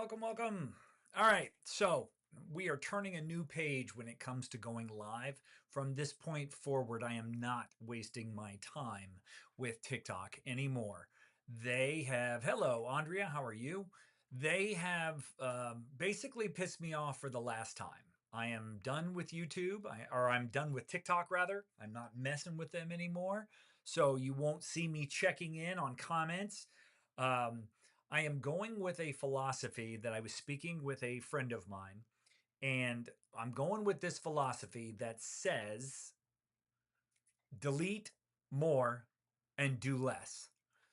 welcome, welcome. All right, so we are turning a new page when it comes to going live. From this point forward, I am not wasting my time with TikTok anymore. They have, hello, Andrea, how are you? They have basically pissed me off for the last time. I am done with YouTube, or I'm done with TikTok rather. I'm not messing with them anymore. So you won't see me checking in on comments. Um, I am going with a philosophy that I was speaking with a friend of mine, and I'm going with this philosophy that says delete more and do less.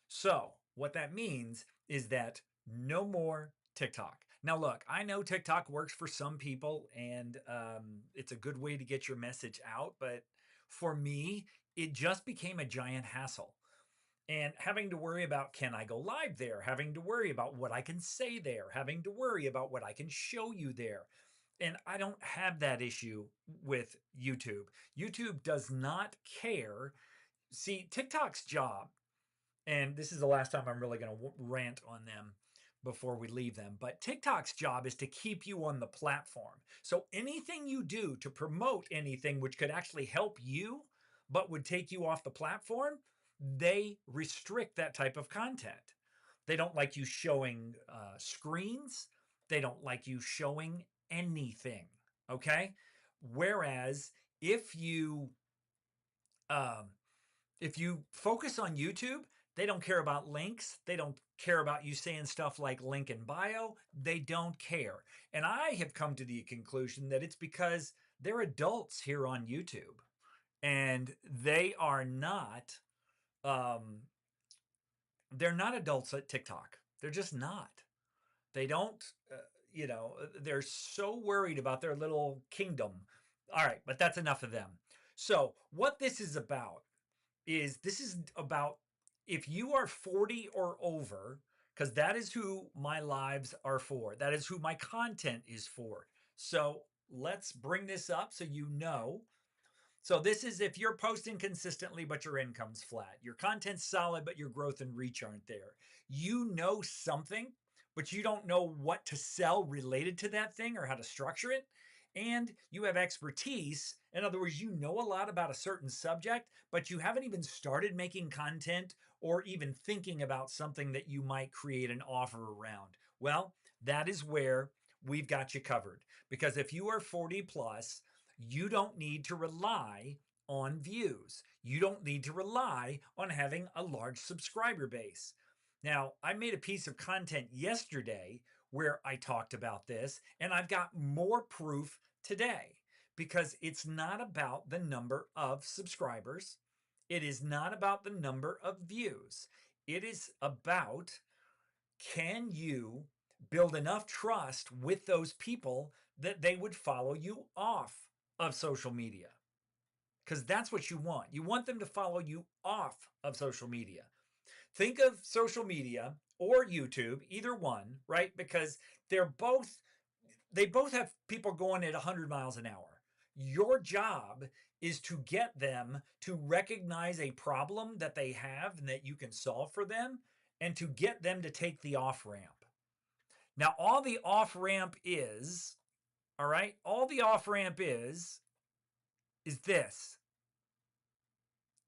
So, what that means is that no more TikTok. Now, look, I know TikTok works for some people and it's a good way to get your message out, but for me, it just became a giant hassle and having to worry about can I go live there, having to worry about what I can say there, having to worry about what I can show you there. And I don't have that issue with YouTube. YouTube does not care. See, TikTok's job, and this is the last time I'm really going to rant on them before we leave them, but TikTok's job is to keep you on the platform. So anything you do to promote anything which could actually help you, but would take you off the platform, they restrict that type of content. They don't like you showing screens. They don't like you showing anything. Okay. Whereas if you um, if you focus on YouTube, they don't care about links. They don't care about you saying stuff like link in bio. They don't care. And I have come to the conclusion that it's because they're adults here on YouTube and um, they're not adults at TikTok. They're just not. They don't, they're so worried about their little kingdom. All right, but that's enough of them. So, what this is about if you are 40 or over, because that is who my lives are for. That is who my content is for. So, let's bring this up so you know. So this is if you're posting consistently, but your income's flat. Your content's solid, but your growth and reach aren't there. You know something, but you don't know what to sell related to that thing or how to structure it. And you have expertise. In other words, you know a lot about a certain subject, but you haven't even started making content or even thinking about something that you might create an offer around. Well, that is where we've got you covered. Because if you are 40 plus, you don't need to rely on views. You don't need to rely on having a large subscriber base. Now, I made a piece of content yesterday where I talked about this, and I've got more proof today because it's not about the number of subscribers. It is not about the number of views. It is about can you build enough trust with those people that they would follow you off of social media? Because that's what you want. You want them to follow you off of social media. Think of social media or YouTube, either one, right? Because they both have people going at 100 miles an hour. Your job is to get them to recognize a problem that they have and that you can solve for them and to get them to take the off ramp. Now, all the off ramp is, all right, all the off ramp is this.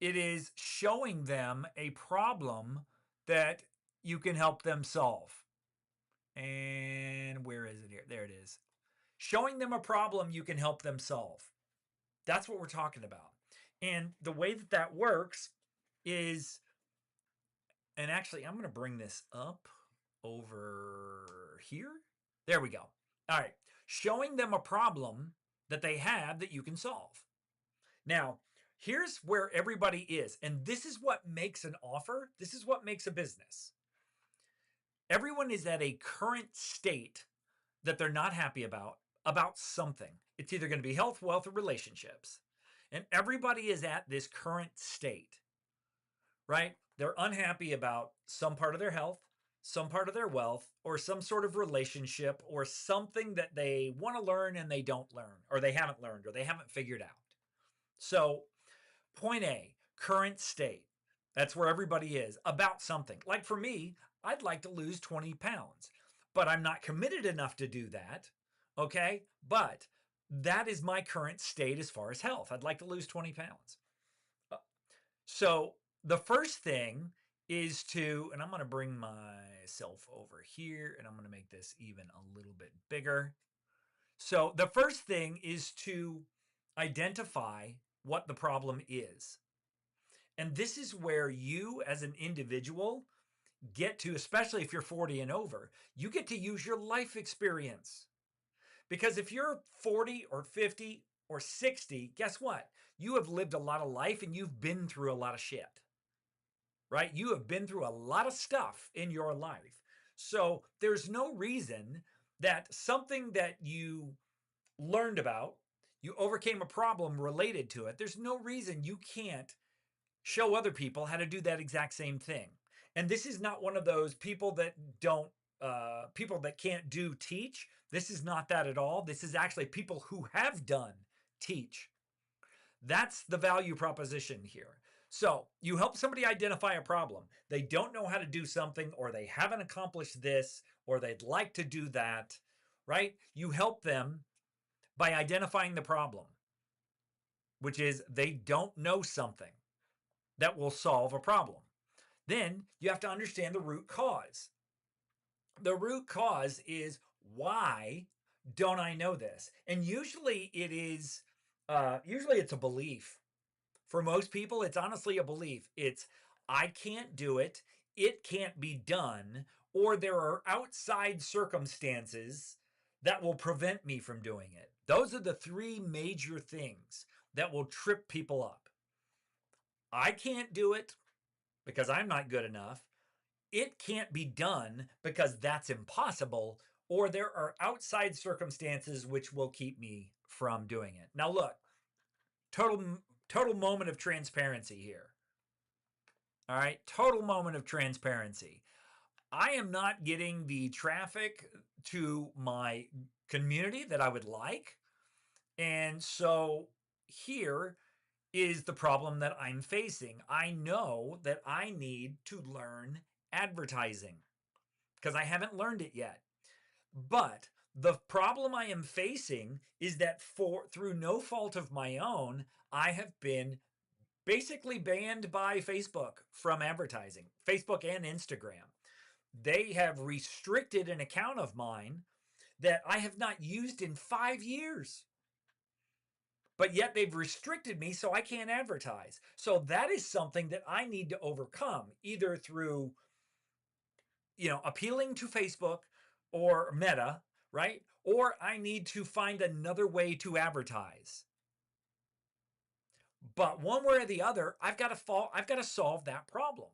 It is showing them a problem that you can help them solve. And where is it here? There it is. Showing them a problem you can help them solve. That's what we're talking about. And the way that that works is, and actually, I'm going to bring this up over here. There we go. All right. Showing them a problem that they have that you can solve. Now, here's where everybody is. And this is what makes an offer. This is what makes a business. Everyone is at a current state that they're not happy about something. It's either going to be health, wealth, or relationships. And everybody is at this current state, right? They're unhappy about some part of their health, some part of their wealth, or some sort of relationship, or something that they want to learn and they don't learn, or they haven't learned, or they haven't figured out. So, point A, current state. That's where everybody is about something. Like for me, I'd like to lose 20 pounds. but I'm not committed enough to do that. Okay. But that is my current state as far as health. I'd like to lose 20 pounds. So the first thing is to, and I'm going to bring myself over here and I'm going to make this even a little bit bigger. So the first thing is to identify what the problem is. And this is where you as an individual get to, especially if you're 40 and over, you get to use your life experience. Because if you're 40 or 50 or 60, guess what? You have lived a lot of life and you've been through a lot of shit, right? You have been through a lot of stuff in your life. So there's no reason that something that you learned about, you overcame a problem related to it, there's no reason you can't show other people how to do that exact same thing. And this is not one of those people that don't, people that can't do teach. This is not that at all. This is actually people who have done teach. That's the value proposition here. So you help somebody identify a problem. They don't know how to do something, or they haven't accomplished this, or they'd like to do that, right? You help them by identifying the problem, which is they don't know something that will solve a problem. Then you have to understand the root cause. The root cause is, why don't I know this? And usually it is, usually it's a belief. For most people, it's honestly a belief. It's, I can't do it, it can't be done, or there are outside circumstances that will prevent me from doing it. Those are the three major things that will trip people up. I can't do it because I'm not good enough. It can't be done because that's impossible, or there are outside circumstances which will keep me from doing it. Now look, total moment of transparency here. All right, total moment of transparency. I am not getting the traffic to my community that I would like. And so here is the problem that I'm facing. I know that I need to learn advertising because I haven't learned it yet. But the problem I am facing is that through no fault of my own, I have been basically banned by Facebook from advertising, Facebook and Instagram. They have restricted an account of mine that I have not used in 5 years. But yet they've restricted me so I can't advertise. So that is something that I need to overcome, either through, appealing to Facebook or Meta, right? Or I need to find another way to advertise. But one way or the other, I've got to solve that problem.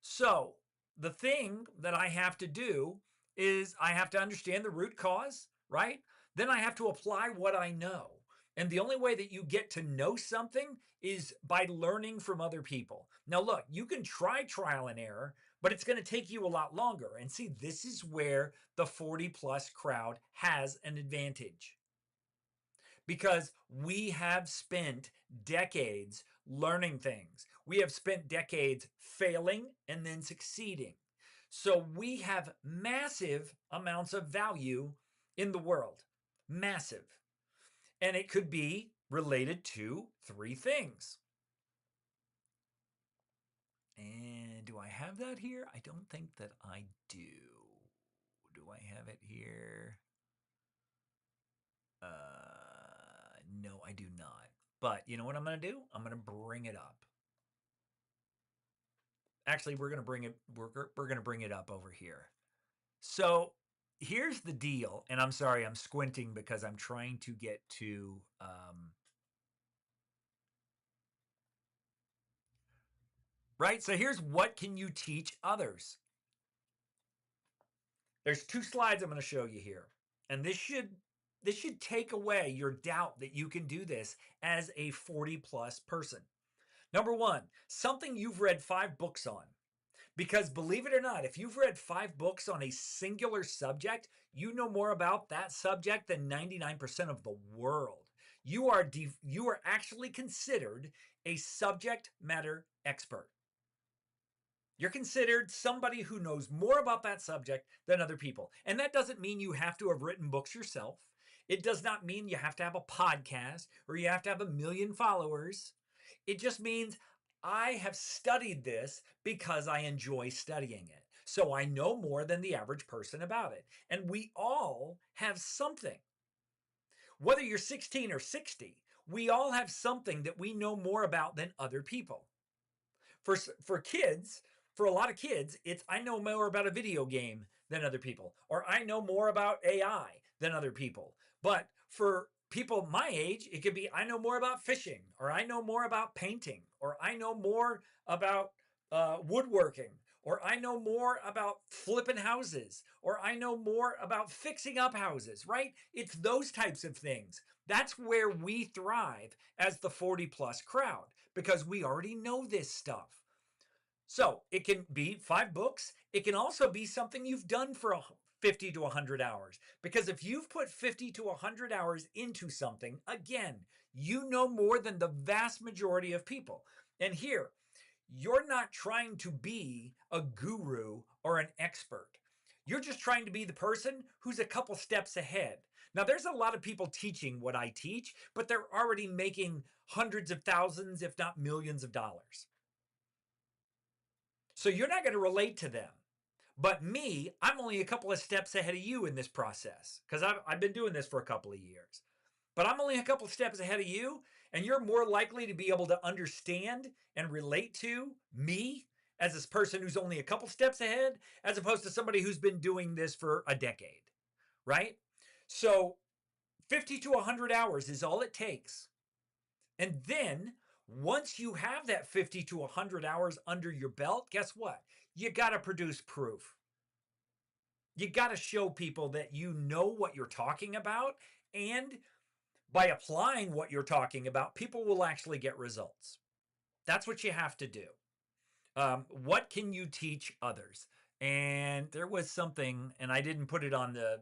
So the thing that I have to do is I have to understand the root cause, right? Then I have to apply what I know. And the only way that you get to know something is by learning from other people. Now, look, you can try trial and error, but it's going to take you a lot longer. And see, this is where the 40 plus crowd has an advantage. Because we have spent decades learning things. We have spent decades failing and then succeeding. So we have massive amounts of value in the world. Massive. And it could be related to 3 things. And do I have that here? I don't think that I do. Do I have it here? No, I do not. But you know what I'm going to do? I'm going to bring it up. Actually, we're going to bring it up over here. So here's the deal. And I'm sorry, I'm squinting because I'm trying to get to, right? So here's what can you teach others? There's 2 slides I'm going to show you here. And this should take away your doubt that you can do this as a 40 plus person. Number 1, something you've read 5 books on. Because believe it or not, if you've read 5 books on a singular subject, you know more about that subject than 99% of the world. You are actually considered a subject matter expert. You're considered somebody who knows more about that subject than other people. And that doesn't mean you have to have written books yourself. It does not mean you have to have a podcast or you have to have a million followers. It just means I have studied this because I enjoy studying it. So I know more than the average person about it. And we all have something. Whether you're 16 or 60, we all have something that we know more about than other people. For kids, for a lot of kids, it's I know more about a video game than other people, or I know more about AI than other people. But for people my age, it could be I know more about fishing, or I know more about painting, or I know more about woodworking, or I know more about flipping houses, or I know more about fixing up houses, right? It's those types of things. That's where we thrive as the 40 plus crowd because we already know this stuff. So it can be 5 books. It can also be something you've done for 50 to 100 hours. Because if you've put 50 to 100 hours into something, again, you know more than the vast majority of people. And here, you're not trying to be a guru or an expert. You're just trying to be the person who's a couple steps ahead. Now, there's a lot of people teaching what I teach, but they're already making hundreds of thousands, if not millions of dollars. So you're not going to relate to them. But me, I'm only a couple of steps ahead of you in this process because I've been doing this for a couple of years. But I'm only a couple of steps ahead of you, and you're more likely to be able to understand and relate to me as this person who's only a couple steps ahead, as opposed to somebody who's been doing this for a decade, right? So 50 to 100 hours is all it takes. And then once you have that 50 to 100 hours under your belt, guess what? You got to produce proof. You got to show people that you know what you're talking about. And by applying what you're talking about, people will actually get results. That's what you have to do. What can you teach others? And there was something, and I didn't put it on the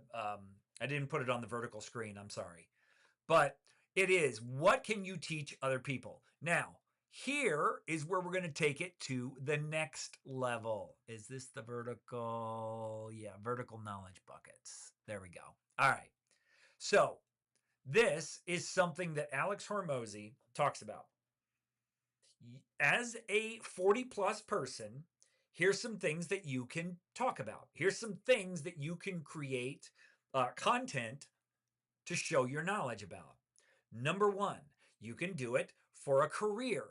vertical screen. I'm sorry, but it is what can you teach other people? Now, here is where we're going to take it to the next level. Is this the vertical? Yeah, vertical knowledge buckets. There we go. All right. So this is something that Alex Hormozy talks about. As a 40 plus person, here's some things that you can talk about. Here's some things that you can create content to show your knowledge about. Number 1, you can do it for a career.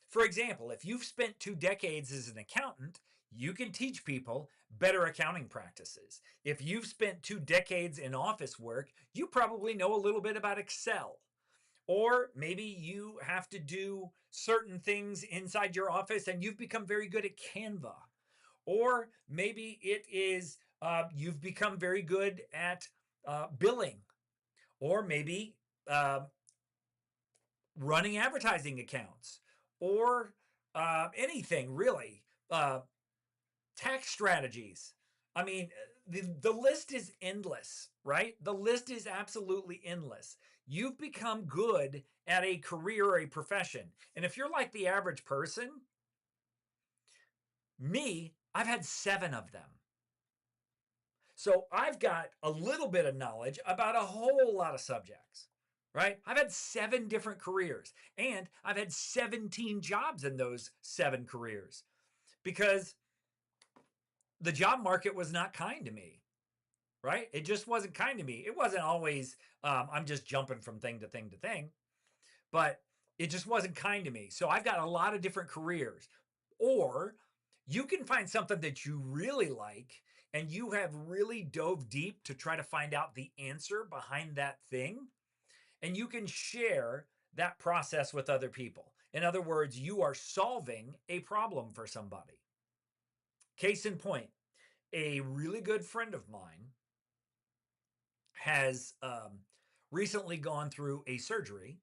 For example, if you've spent 2 decades as an accountant, you can teach people better accounting practices. If you've spent 2 decades in office work, you probably know a little bit about Excel. Or maybe you have to do certain things inside your office and you've become very good at Canva. Or maybe it is you've become very good at billing. Or maybe running advertising accounts. Or anything really. Tax strategies. I mean, the list is endless, right? The list is absolutely endless. You've become good at a career or a profession. And if you're like the average person, me, I've had 7 of them. So I've got a little bit of knowledge about a whole lot of subjects, right? I've had 7 different careers and I've had 17 jobs in those 7 careers because the job market was not kind to me, right? It just wasn't kind to me. It wasn't always, I'm just jumping from thing to thing to thing, but it just wasn't kind to me. So I've got a lot of different careers. Or you can find something that you really like and you have really dove deep to try to find out the answer behind that thing. And you can share that process with other people. In other words, you are solving a problem for somebody. Case in point, a really good friend of mine has recently gone through a surgery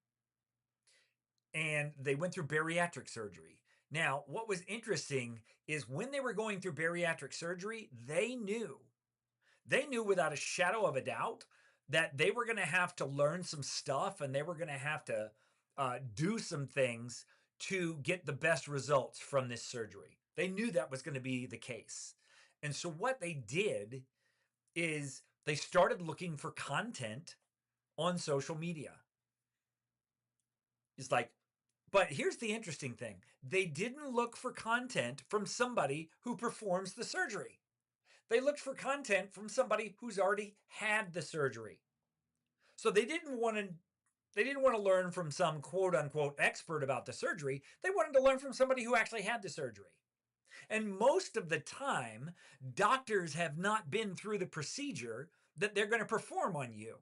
and they went through bariatric surgery. Now, what was interesting is when they were going through bariatric surgery, they knew without a shadow of a doubt that they were going to have to learn some stuff and they were going to have to do some things to get the best results from this surgery. They knew that was going to be the case. And so what they did is they started looking for content on social media. It's like, but here's the interesting thing. They didn't look for content from somebody who performs the surgery. They looked for content from somebody who's already had the surgery. So they didn't want to learn from some quote unquote expert about the surgery. They wanted to learn from somebody who actually had the surgery. And most of the time, doctors have not been through the procedure that they're going to perform on you.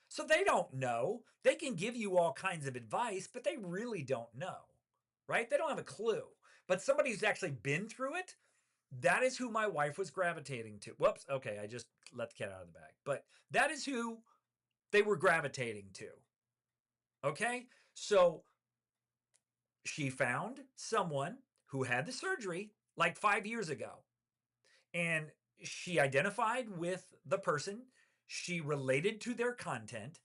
So they don't know. They can give you all kinds of advice, but they really don't know, right? They don't have a clue. But somebody who's actually been through it, that is who my wife was gravitating to. Whoops. Okay. I just let the cat out of the bag. But that is who they were gravitating to. Okay. So she found someone who had the surgery like 5 years ago. And she identified with the person. She related to their content.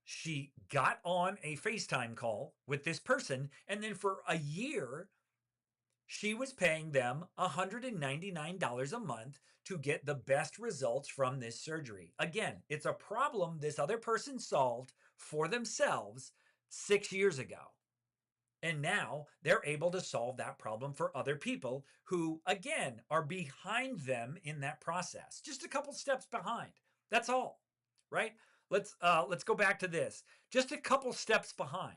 She got on a FaceTime call with this person. And then for a year, she was paying them $199 a month to get the best results from this surgery. Again, it's a problem this other person solved for themselves 6 years ago. And now they're able to solve that problem for other people who, again, are behind them in that process. Just a couple steps behind. That's all, right? Let's go back to this. Just a couple steps behind.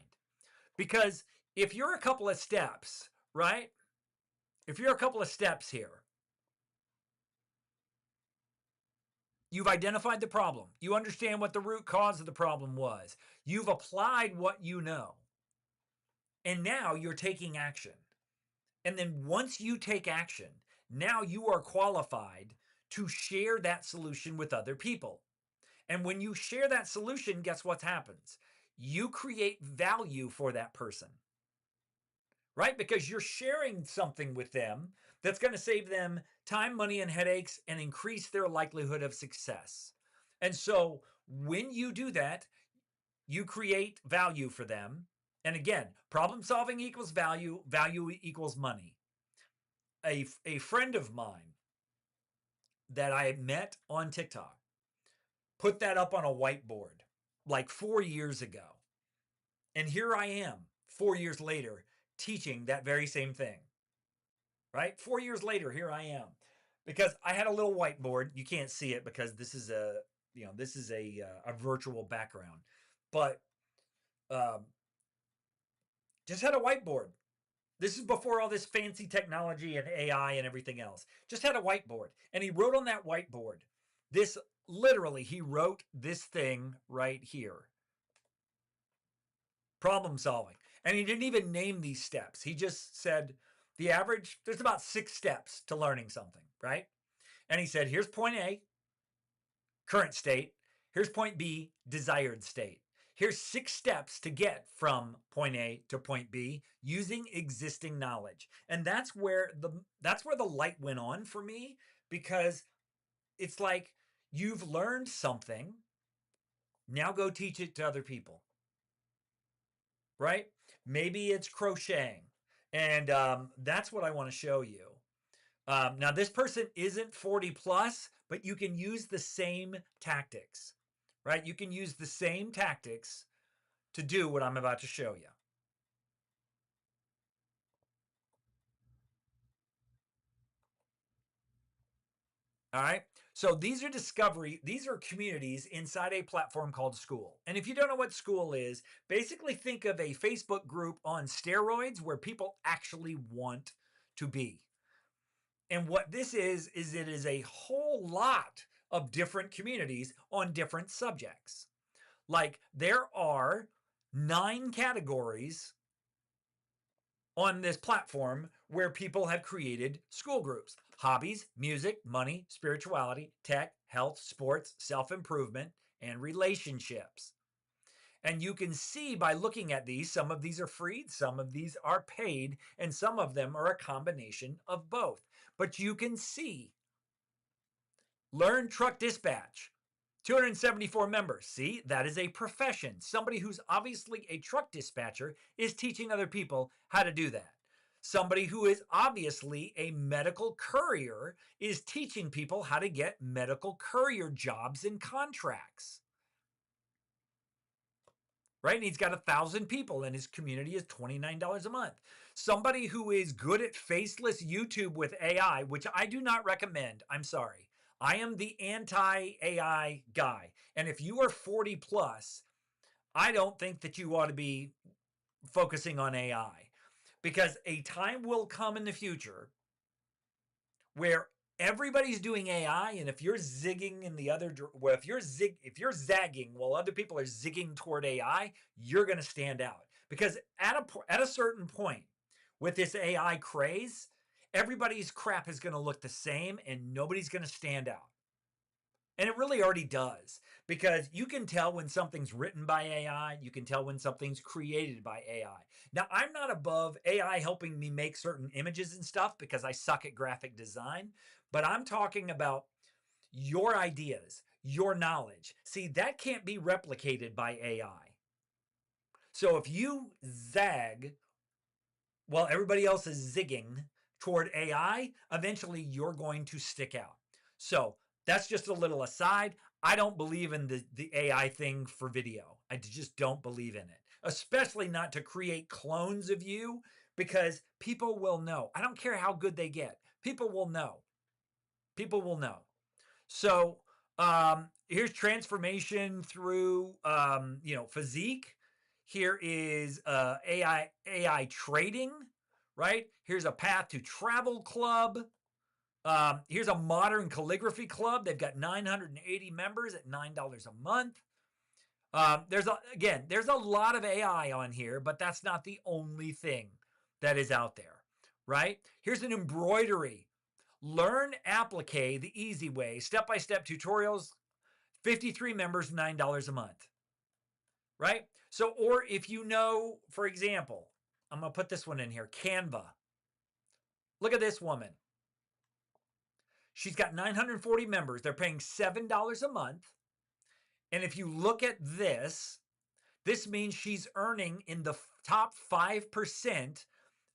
Because if you're a couple of steps, right? If you're a couple of steps here, you've identified the problem. You understand what the root cause of the problem was. You've applied what you know. And now you're taking action. And then once you take action, now you are qualified to share that solution with other people. And when you share that solution, guess what happens? You create value for that person, right? Because you're sharing something with them that's going to save them time, money, and headaches and increase their likelihood of success. And so when you do that, you create value for them. And again, problem solving equals value, value equals money. A friend of mine that I met on TikTok put that up on a whiteboard like 4 years ago. And here I am 4 years later teaching that very same thing, right? 4 years later, here I am, because I had a little whiteboard. You can't see it because this is a virtual background, but just had a whiteboard. This is before all this fancy technology and AI and everything else. Just had a whiteboard. And he wrote on that whiteboard, he wrote this thing right here. Problem solving. And he didn't even name these steps. He just said the average, there's about 6 steps to learning something, right? And he said, here's point A, current state. Here's point B, desired state. Here's 6 steps to get from point A to point B using existing knowledge. And that's where the light went on for me, because it's like, you've learned something. Now go teach it to other people, right? Maybe it's crocheting. And that's what I want to show you. Now, this person isn't 40 plus, but you can use the same tactics, right? You can use the same tactics to do what I'm about to show you. All right. So these are communities inside a platform called School. And if you don't know what School is, basically think of a Facebook group on steroids where people actually want to be. And what this is it is a whole lot of different communities on different subjects. Like, there are 9 categories on this platform where people have created school groups: hobbies, music, money, spirituality, tech, health, sports, self-improvement, and relationships. And you can see by looking at these, some of these are free, some of these are paid, and some of them are a combination of both. But you can see, learn truck dispatch, 274 members. See, that is a profession. Somebody who's obviously a truck dispatcher is teaching other people how to do that. Somebody who is obviously a medical courier is teaching people how to get medical courier jobs and contracts. Right? And he's got 1,000 people and his community is $29 a month. Somebody who is good at faceless YouTube with AI, which I do not recommend. I'm sorry. I am the anti-AI guy. And if you are 40 plus, I don't think that you ought to be focusing on AI, because a time will come in the future where everybody's doing AI, and if you're zigging in the other, well, if you're zagging while other people are zigging toward AI, you're going to stand out. Because at a certain point with this AI craze, everybody's crap is going to look the same and nobody's going to stand out. And it really already does, because you can tell when something's written by AI. You can tell when something's created by AI. Now, I'm not above AI helping me make certain images and stuff because I suck at graphic design, but I'm talking about your ideas, your knowledge. See, that can't be replicated by AI. So if you zag while everybody else is zigging toward AI, eventually you're going to stick out. So that's just a little aside. I don't believe in the AI thing for video. I just don't believe in it, especially not to create clones of you, because people will know. I don't care how good they get. People will know. People will know. So here's transformation through, physique. Here is AI trading, right? Here's a path to travel club. Here's a modern calligraphy club. They've got 980 members at $9 a month. There's a lot of AI on here, but that's not the only thing that is out there, right? Here's an embroidery. Learn applique the easy way, step-by-step tutorials, 53 members, $9 a month, right? So, or if you know, for example, I'm going to put this one in here, Canva. Look at this woman. She's got 940 members. They're paying $7 a month. And if you look at this means she's earning in the top 5%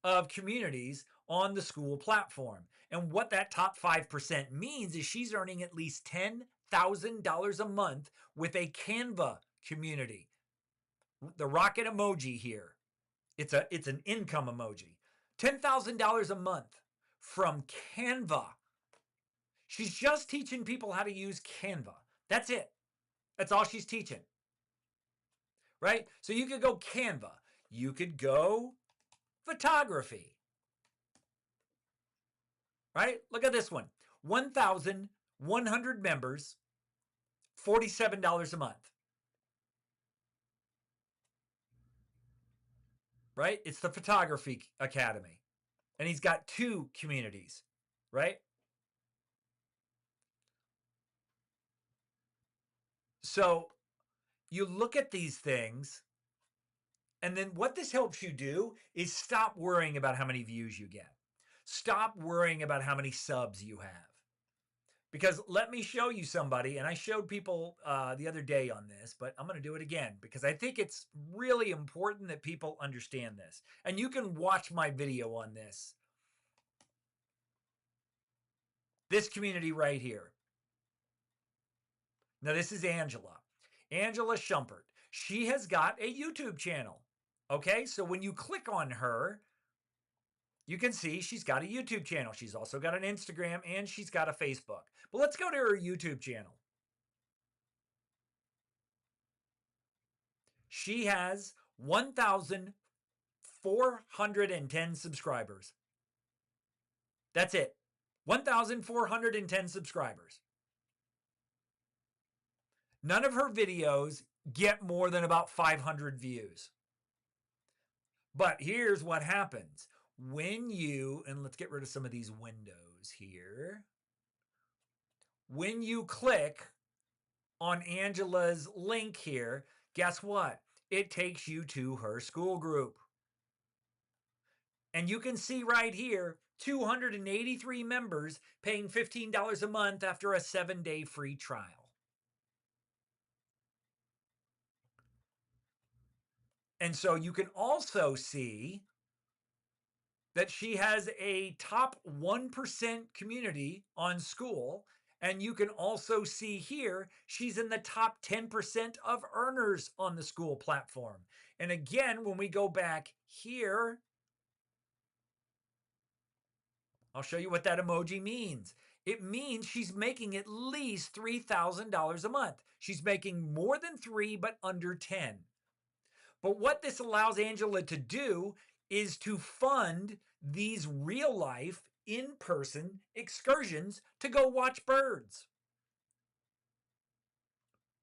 of communities on the school platform. And what that top 5% means is she's earning at least $10,000 a month with a Canva community. The rocket emoji here. It's an income emoji. $10,000 a month from Canva. She's just teaching people how to use Canva. That's it. That's all she's teaching. Right? So you could go Canva. You could go photography. Right? Look at this one. 1,100 members, $47 a month. Right? It's the Photography Academy. And he's got 2 communities. Right? So you look at these things, and then what this helps you do is stop worrying about how many views you get. Stop worrying about how many subs you have. Because let me show you somebody, and I showed people the other day on this, but I'm going to do it again because I think it's really important that people understand this. And you can watch my video on this. This community right here. Now, this is Angela. Angela Schumpert. She has got a YouTube channel. Okay, so when you click on her, you can see she's got a YouTube channel. She's also got an Instagram and she's got a Facebook. But let's go to her YouTube channel. She has 1,410 subscribers. That's it. 1,410 subscribers. None of her videos get more than about 500 views. But here's what happens. When you, and let's get rid of some of these windows here. When you click on Angela's link here, guess what? It takes you to her school group. And you can see right here, 283 members paying $15 a month after a 7-day free trial. And so you can also see that she has a top 1% community on School. And you can also see here, she's in the top 10% of earners on the School platform. And again, when we go back here, I'll show you what that emoji means. It means she's making at least $3,000 a month. She's making more than 3, but under 10. But what this allows Angela to do is to fund these real life in-person excursions to go watch birds.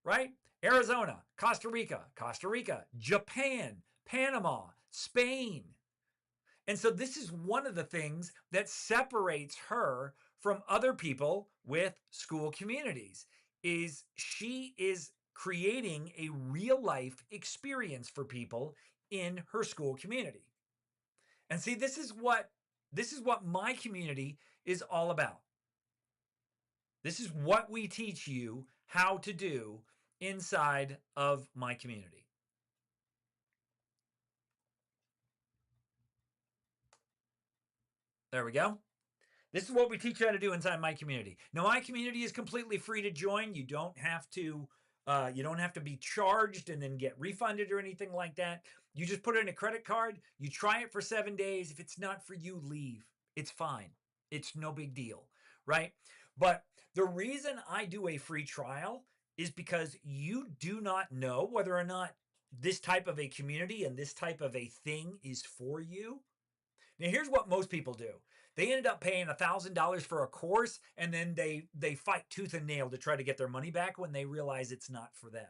Right? Arizona, Costa Rica, Japan, Panama, Spain. And so this is one of the things that separates her from other people with school communities is she is creating a real life experience for people in her school community. And see, this is what my community is all about. This is what we teach you how to do inside of my community. There we go. This is what we teach you how to do inside my community. Now, my community is completely free to join. You don't have to be charged and then get refunded or anything like that. You just put in a credit card. You try it for 7 days. If it's not for you, leave. It's fine. It's no big deal, right? But the reason I do a free trial is because you do not know whether or not this type of a community and this type of a thing is for you. Now, here's what most people do. They ended up paying $1,000 for a course, and then they fight tooth and nail to try to get their money back when they realize it's not for them.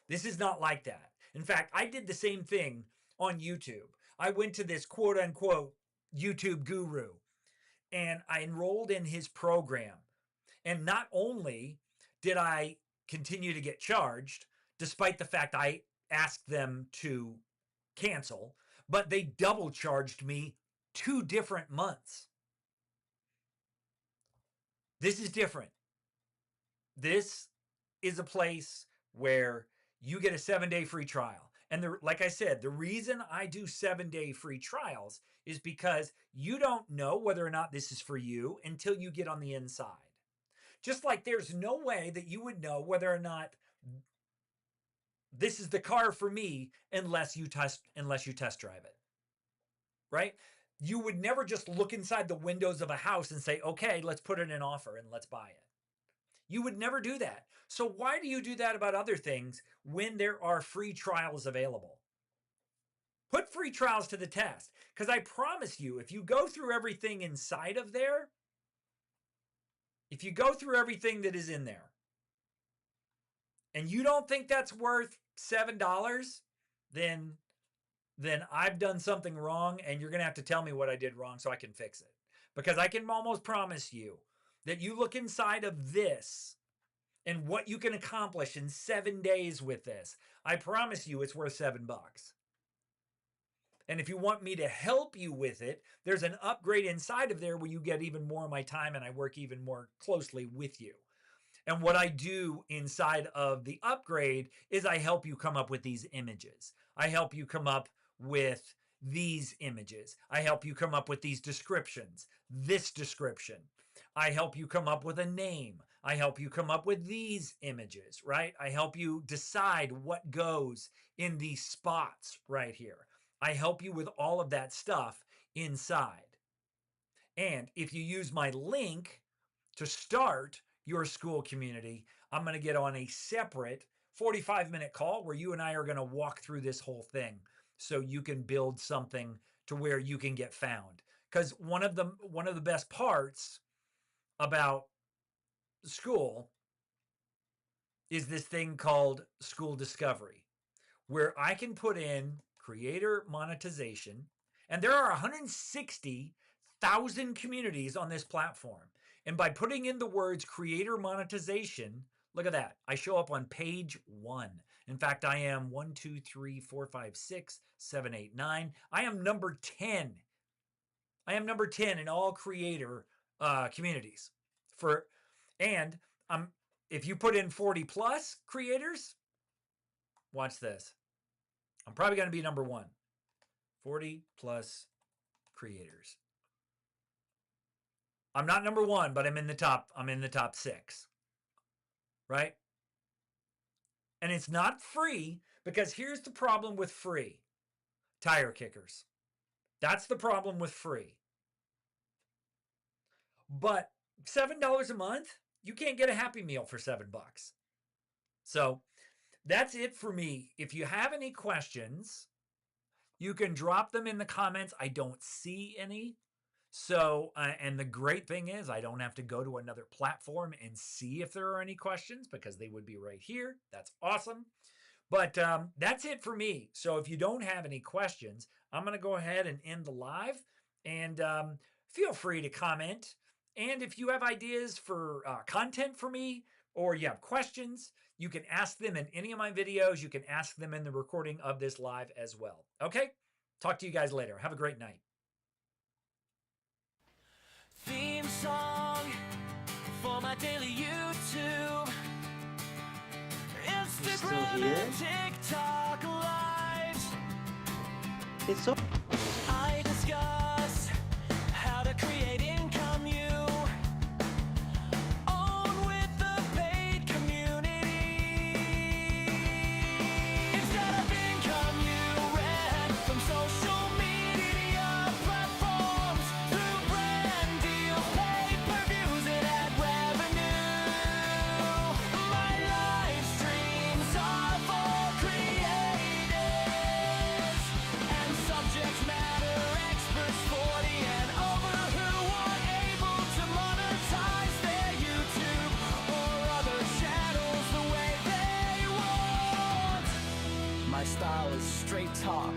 This is not like that. In fact, I did the same thing on YouTube. I went to this quote unquote YouTube guru, and I enrolled in his program. And not only did I continue to get charged, despite the fact I asked them to cancel, but they double charged me 2 different months. This is different. This is a place where you get a 7-day free trial. And like I said, the reason I do 7-day free trials is because you don't know whether or not this is for you until you get on the inside. Just like there's no way that you would know whether or not this is the car for me unless you test drive it. Right? You would never just look inside the windows of a house and say, okay, let's put in an offer and let's buy it. You would never do that. So why do you do that about other things when there are free trials available? Put free trials to the test. Because I promise you, if you go through everything inside of there, if you go through everything that is in there, and you don't think that's worth $7, then I've done something wrong, and you're going to have to tell me what I did wrong so I can fix it. Because I can almost promise you that you look inside of this and what you can accomplish in 7 days with this, I promise you it's worth $7. And if you want me to help you with it, there's an upgrade inside of there where you get even more of my time and I work even more closely with you. And what I do inside of the upgrade is I help you come up with these images. I help you come up with these images. I help you come up with these descriptions, this description. I help you come up with a name. I help you come up with these images, right? I help you decide what goes in these spots right here. I help you with all of that stuff inside. And if you use my link to start your school community, I'm going to get on a separate 45-minute call where you and I are going to walk through this whole thing so you can build something to where you can get found. Because one of the best parts about school is this thing called school discovery, where I can put in creator monetization, and there are 160,000 communities on this platform. And by putting in the words creator monetization, look at that. I show up on page 1. In fact, I am 1, 2, 3, 4, 5, 6, 7, 8, 9. I am number 10. I am number 10 in all creator communities. If you put in 40 plus creators, watch this. I'm probably going to be number 1. 40 plus creators. I'm not number 1, but I'm in the top 6. Right? And it's not free, because here's the problem with free. Tire kickers. That's the problem with free. But $7 a month, you can't get a Happy Meal for $7. So that's it for me. If you have any questions, you can drop them in the comments. I don't see any. So, and the great thing is I don't have to go to another platform and see if there are any questions, because they would be right here. That's awesome. But that's it for me. So if you don't have any questions, I'm going to go ahead and end the live. And feel free to comment. And if you have ideas for content for me, or you have questions, you can ask them in any of my videos. You can ask them in the recording of this live as well. Okay? Talk to you guys later. Have a great night. Theme song for my daily YouTube, Instagram and TikTok lives. It's so I discuss how to create income you own with the paid community. Instead of income you rent from social media platforms, through brand deals, pay-per-views, and ad revenue. My live streams are for creators and subject matter experts 40 and over who aren't able to monetize their YouTube or other channels the way they want. My style is straight talk,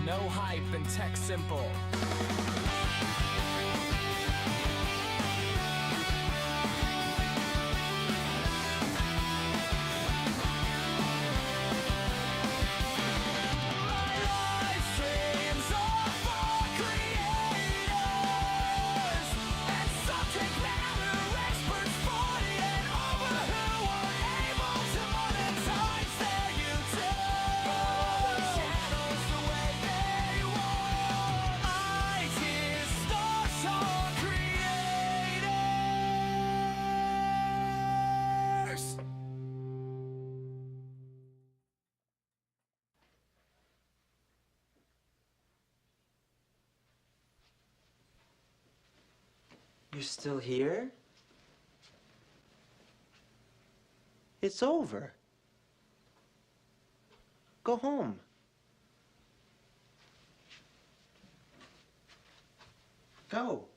no hype, and tech simple. My live streams are for creators and subject matter experts 40 and over who are able to monetize their YouTube or other channels the way they want. Ideas start on creators. You're still here? It's over. Go home. Go.